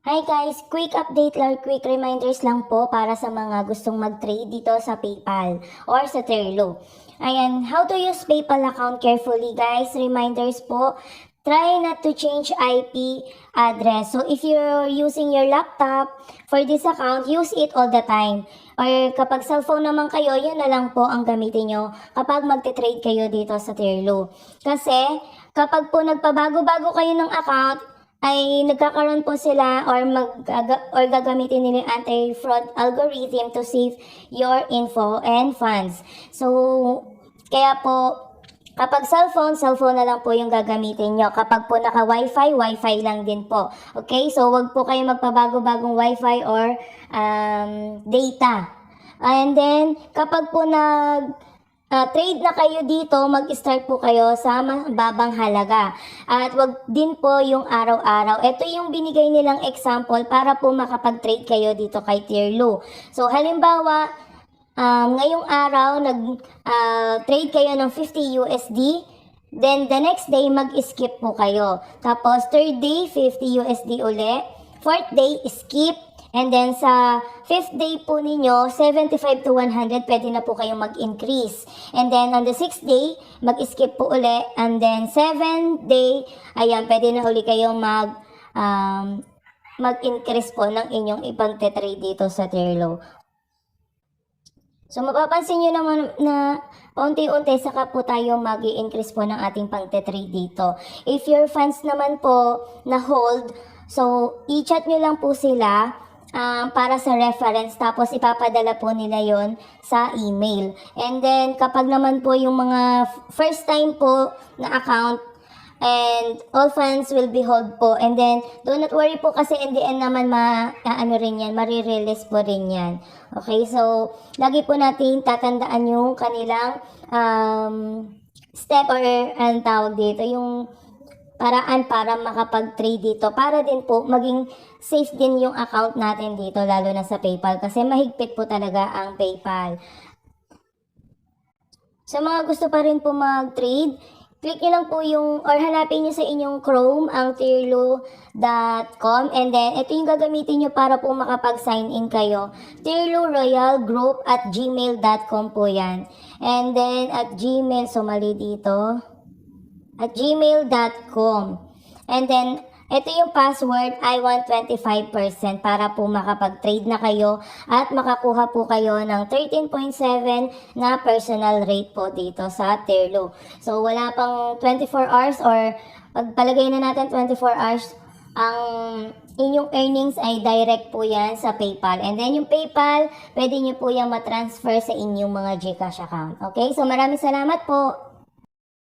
Hi guys! Quick update or quick reminders lang po para sa mga gustong mag-trade dito sa PayPal or sa Terlo. Ayan, how to use PayPal account carefully guys. Reminders po, try not to change IP address. So if you're using your laptop for this account, use it all the time. Or kapag cellphone naman kayo, yun na lang po ang gamitin nyo kapag magte-trade kayo dito sa Terlo. Kasi kapag po nagpabago-bago kayo ng account, ay nagkakaroon po sila or gagamitin nila yung anti-fraud algorithm to save your info and funds. So, kaya po, kapag cellphone na lang po yung gagamitin nyo. Kapag po naka-Wi-Fi, Wi-Fi lang din po. Okay? So, wag po kayo magpabago-bagong Wi-Fi or data. And then, kapag po trade na kayo dito, mag-start po kayo sa mababang halaga. At wag din po yung araw-araw. Ito yung binigay nilang example para po makapag-trade kayo dito kay Terlo. So, halimbawa, ngayong araw, nag-trade kayo ng 50 USD. Then, the next day, mag-skip po kayo. Tapos, third day, 50 USD uli. Fourth day, skip. And then sa 5th day po ninyo, 75 to 100, pwede na po kayong mag-increase. And then on the 6th day, mag-skip po uli. And then 7th day, ayan, pwede na uli kayong mag-increase po ng inyong ipag-trade dito sa Terlo. So mapapansin nyo naman na paunti-unti saka po tayo mag-i-increase po ng ating pang-trade dito. If your funds naman po na hold, so i-chat nyo lang po sila para sa reference, tapos ipapadala po nila yon sa email. And then kapag naman po yung mga first time po na account, and all funds will be hold po. And then do not worry po kasi in the end naman marirelease po rin yan. Okay, so lagi po natin tatandaan yung kanilang step or ang tawag dito, yung paraan para makapag-trade dito, para din po maging safe din yung account natin dito, lalo na sa PayPal kasi mahigpit po talaga ang PayPal. Sa mga gusto pa rin po mag-trade, click nyo lang po yung, or hanapin nyo sa inyong Chrome ang terlo.com, and then ito yung gagamitin nyo para po makapag-sign in kayo. terloroyalgroup@gmail.com po yan. And then at Gmail, so mali dito, at gmail.com. And then, ito yung password, I want 25% para po makapag-trade na kayo at makakuha po kayo ng 13.7 na personal rate po dito sa Terlo. So, wala pang 24 hours or pagpalagay na natin 24 hours, ang inyong earnings ay direct po yan sa PayPal. And then yung PayPal, pwede nyo po yung matransfer sa inyong mga GCash account. Okay? So, maraming salamat po.